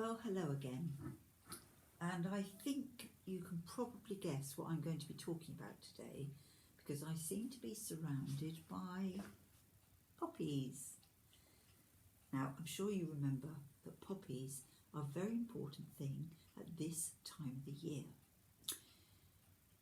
Well, hello again, and I think you can probably guess what I'm going to be talking about today because I seem to be surrounded by poppies. Now, I'm sure you remember that poppies are a very important thing at this time of the year.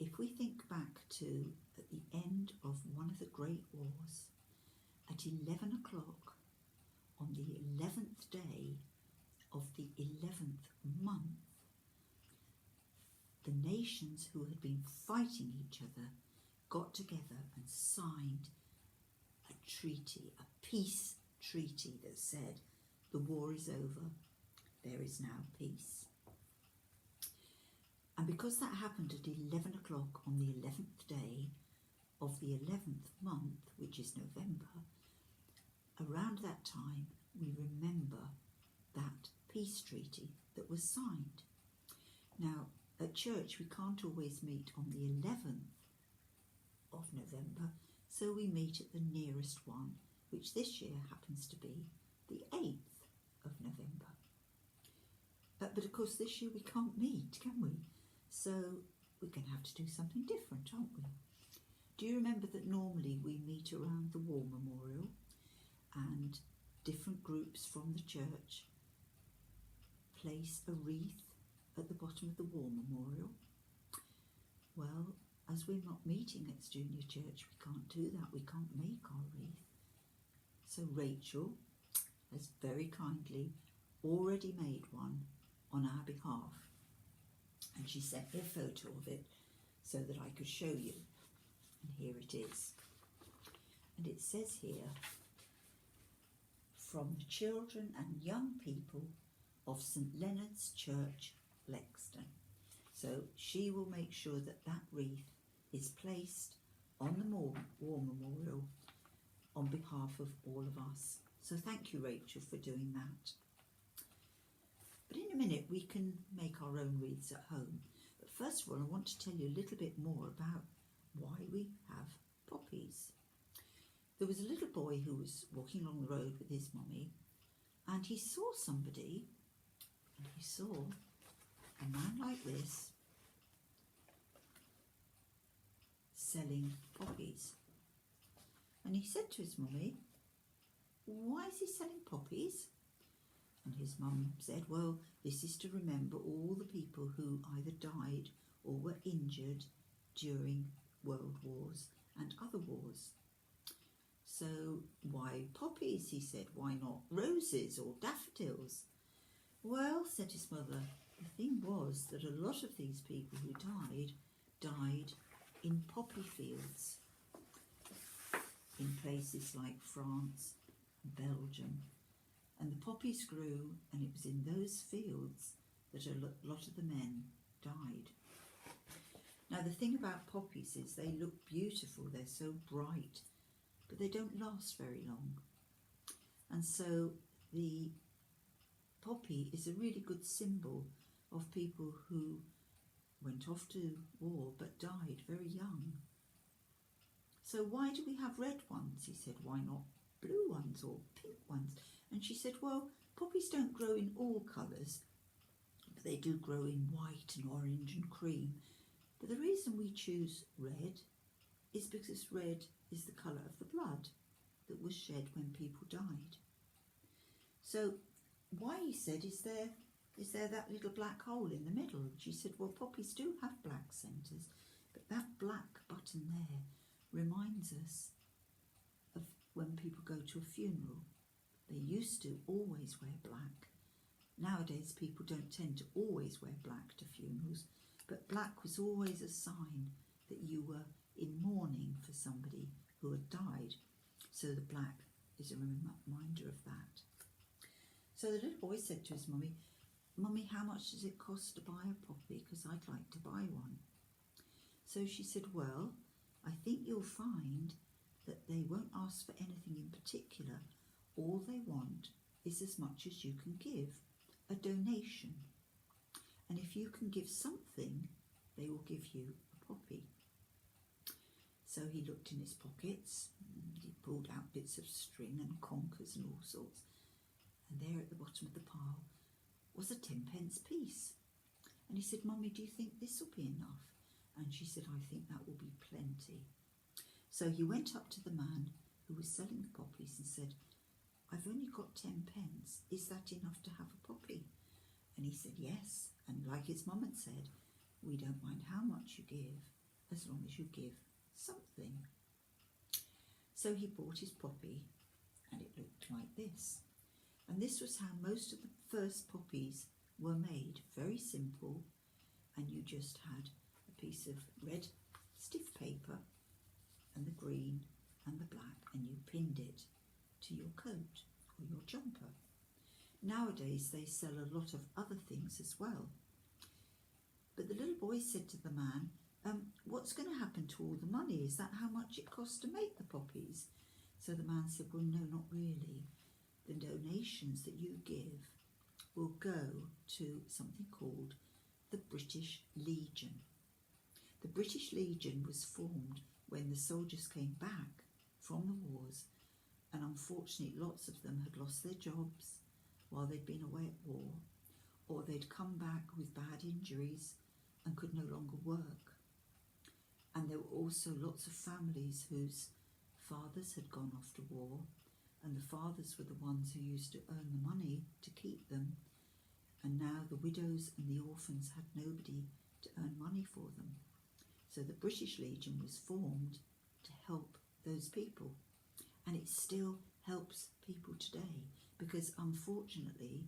If we think back to at the end of one of the Great Wars, at 11 o'clock on the 11th day of the 11th month, the nations who had been fighting each other got together and signed a treaty, a peace treaty that said the war is over, there is now peace. And because that happened at 11 o'clock on the 11th day of the 11th month, which is November, around that time we remember that peace treaty that was signed. Now, at church we can't always meet on the 11th of November, so we meet at the nearest one, which this year happens to be the 8th of November. But of course this year we can't meet, can we? So we're going to have to do something different, aren't we? Do you remember that normally we meet around the War Memorial and different groups from the church place a wreath at the bottom of the War Memorial? Well, as we're not meeting at Junior Church, we can't do that. We can't make our wreath. So Rachel has very kindly already made one on our behalf. And she sent me a photo of it so that I could show you. And here it is. And it says here, from the children and young people of St Leonard's Church, Lexden. So she will make sure that that wreath is placed on the War Memorial on behalf of all of us. So thank you, Rachel, for doing that. But in a minute we can make our own wreaths at home. But first of all, I want to tell you a little bit more about why we have poppies. There was a little boy who was walking along the road with his mummy, and he saw somebody, and he saw a man like this selling poppies. And he said to his mummy, "Why is he selling poppies?" And his mum said, "Well, this is to remember all the people who either died or were injured during world wars and other wars." "So why poppies?" he said. "Why not roses or daffodils?" "Well," said his mother, "the thing was that a lot of these people who died in poppy fields in places like France and Belgium. And the poppies grew, and it was in those fields that a lot of the men died." Now the thing about poppies is they look beautiful, they're so bright, but they don't last very long. And so the poppy is a really good symbol of people who went off to war but died very young. "So why do we have red ones?" he said. "Why not blue ones or pink ones?" And she said, "Well, poppies don't grow in all colours, but they do grow in white and orange and cream. But the reason we choose red is because red is the colour of the blood that was shed when people died." "So why," he said, is there that little black hole in the middle?" And she said, "Well, poppies do have black centres, but that black button there reminds us of when people go to a funeral. They used to always wear black. Nowadays people don't tend to always wear black to funerals, but black was always a sign that you were in mourning for somebody who had died. So the black is a reminder of that." So the little boy said to his mummy, "Mummy, how much does it cost to buy a poppy? Because I'd like to buy one." So she said, "Well, I think you'll find that they won't ask for anything in particular. All they want is as much as you can give, a donation. And if you can give something, they will give you a poppy." So he looked in his pockets, and he pulled out bits of string and conkers and all sorts. And there at the bottom of the pile was a 10p piece. And he said, Mummy, do you think this will be enough? And she said, I think that will be plenty. So he went up to the man who was selling the poppies and said, I've only got 10p. Is that enough to have a poppy? And he said, yes. And like his mum had said, we don't mind how much you give, as long as you give something. So he bought his poppy, and it looked like this. And this was how most of the first poppies were made. Very simple, and you just had a piece of red stiff paper and the green and the black, and you pinned it to your coat or your jumper. Nowadays they sell a lot of other things as well. But the little boy said to the man, what's going to happen to all the money? Is that how much it costs to make the poppies? So the man said, well, no, not really. The donations that you give will go to something called the British Legion. The British Legion was formed when the soldiers came back from the wars, and unfortunately lots of them had lost their jobs while they'd been away at war, or they'd come back with bad injuries and could no longer work. And there were also lots of families whose fathers had gone off to war, and the fathers were the ones who used to earn the money to keep them, and now the widows and the orphans had nobody to earn money for them. So the British Legion was formed to help those people, and it still helps people today, because unfortunately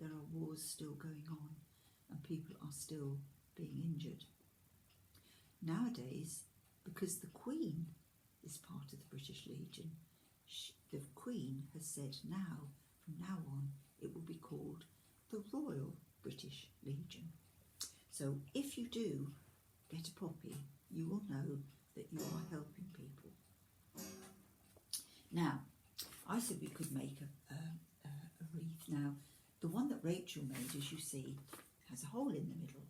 there are wars still going on and people are still being injured. Nowadays, because the Queen is part of the British Legion, the Queen has said from now on, it will be called the Royal British Legion. So if you do get a poppy, you will know that you are helping people. Now, I said we could make a wreath. Now, the one that Rachel made, as you see, has a hole in the middle.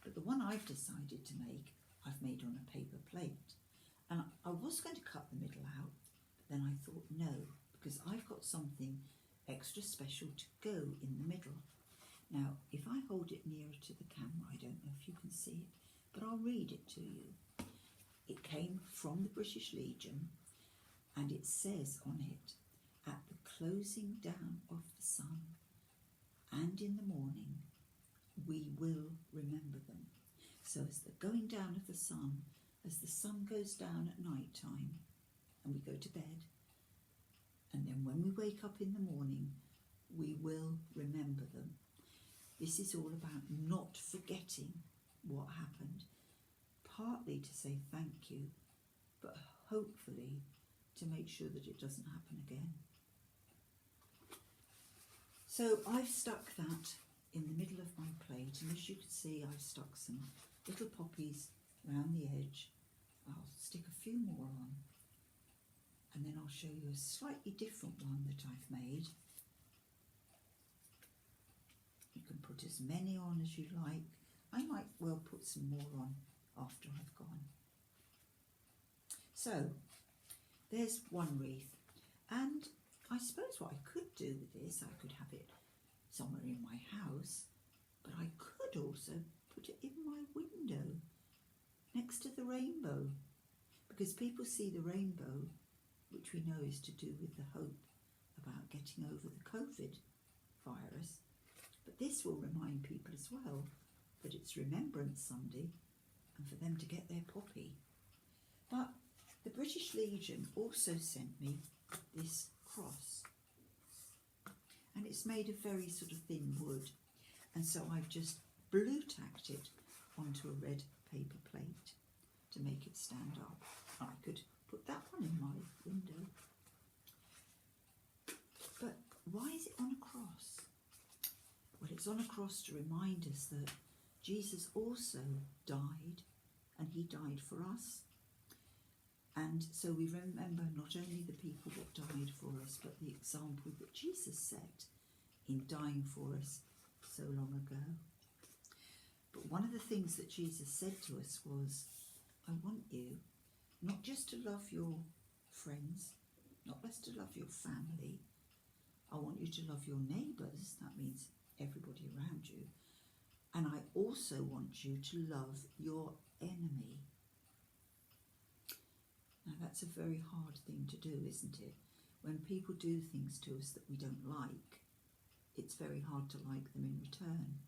But the one I've decided to make, I've made on a paper plate. And I was going to cut the middle out, but then I thought no, because I've got something extra special to go in the middle. Now, if I hold it nearer to the camera, I don't know if you can see it, but I'll read it to you. It came from the British Legion, and it says on it, at the closing down of the sun and in the morning, we will remember them. So as the going down of the sun, as the sun goes down at night time and we go to bed, and then when we wake up in the morning, we will remember them. This is all about not forgetting what happened, partly to say thank you, but hopefully to make sure that it doesn't happen again. So I've stuck that in the middle of my plate, and as you can see, I've stuck some little poppies around the edge. I'll stick a few more on, and then I'll show you a slightly different one that I've made. You can put as many on as you like. I might well put some more on after I've gone. So there's one wreath, and I suppose what I could do with this, I could have it somewhere in my house, but I could also put it in my window next to the rainbow, because people see the rainbow, which we know is to do with the hope about getting over the COVID virus. But this will remind people as well that it's Remembrance Sunday and for them to get their poppy. But the British Legion also sent me this cross, and it's made of very sort of thin wood, and so I've just blue tacked it onto a red paper plate to make it stand up. I could put that one in my window. But why is it on a cross? Well, it's on a cross to remind us that Jesus also died, and he died for us. And so we remember not only the people that died for us, but the example that Jesus set in dying for us so long ago. But one of the things that Jesus said to us was, I want you not just to love your friends, not just to love your family. I want you to love your neighbours. That means everybody around you. And I also want you to love your enemy. Now that's a very hard thing to do, isn't it? When people do things to us that we don't like, it's very hard to like them in return.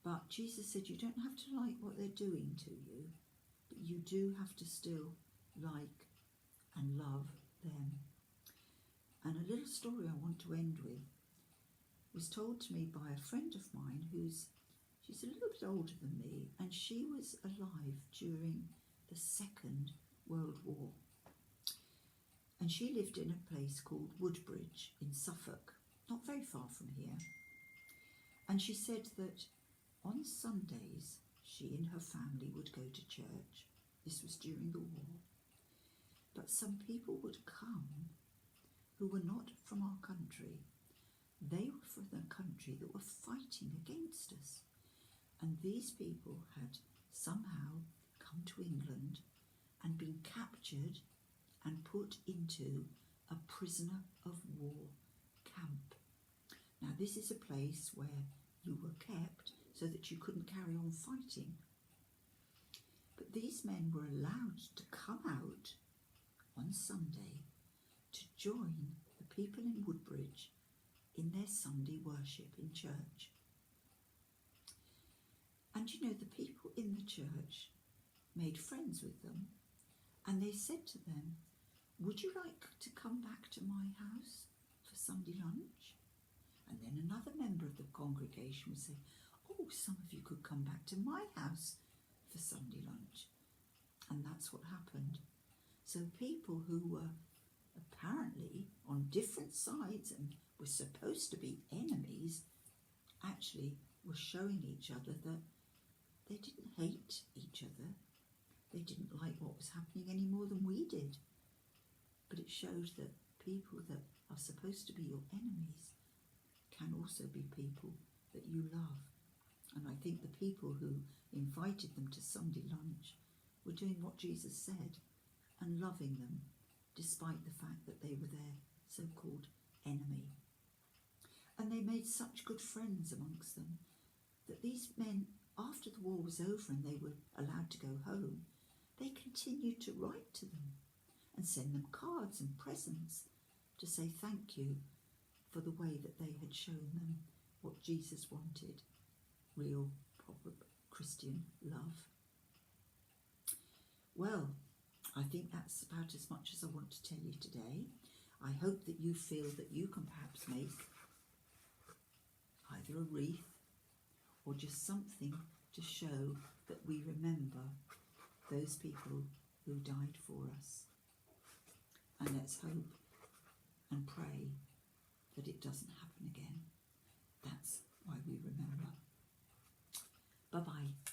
But Jesus said you don't have to like what they're doing to you, but you do have to still like and love them. And a little story I want to end with was told to me by a friend of mine she's a little bit older than me, and she was alive during the Second World War. And she lived in a place called Woodbridge in Suffolk, not very far from here. And she said that on Sundays, she and her family would go to church. This was during the war. But some people would come who were not from our country. They were from the country that were fighting against us. And these people had somehow come to England and been captured and put into a prisoner of war camp. Now this is a place where you were kept so that you couldn't carry on fighting. But these men were allowed to come out on Sunday to join the people in Woodbridge in their Sunday worship in church. And you know, the people in the church made friends with them, and they said to them, would you like to come back to my house for Sunday lunch? And then another member of the congregation would say, oh, some of you could come back to my house for Sunday lunch. And that's what happened. So people who were apparently on different sides and were supposed to be enemies actually were showing each other that they didn't hate each other. They didn't like what was happening any more than we did. But it shows that people that are supposed to be your enemies can also be people that you love. And I think the people who invited them to Sunday lunch were doing what Jesus said and loving them despite the fact that they were their so-called enemy. And they made such good friends amongst them that these men, after the war was over and they were allowed to go home, they continued to write to them and send them cards and presents to say thank you for the way that they had shown them what Jesus wanted, real, proper Christian love. Well, I think that's about as much as I want to tell you today. I hope that you feel that you can perhaps make either a wreath or just something to show that we remember those people who died for us. And let's hope and pray that it doesn't happen again. That's why we remember. Bye-bye.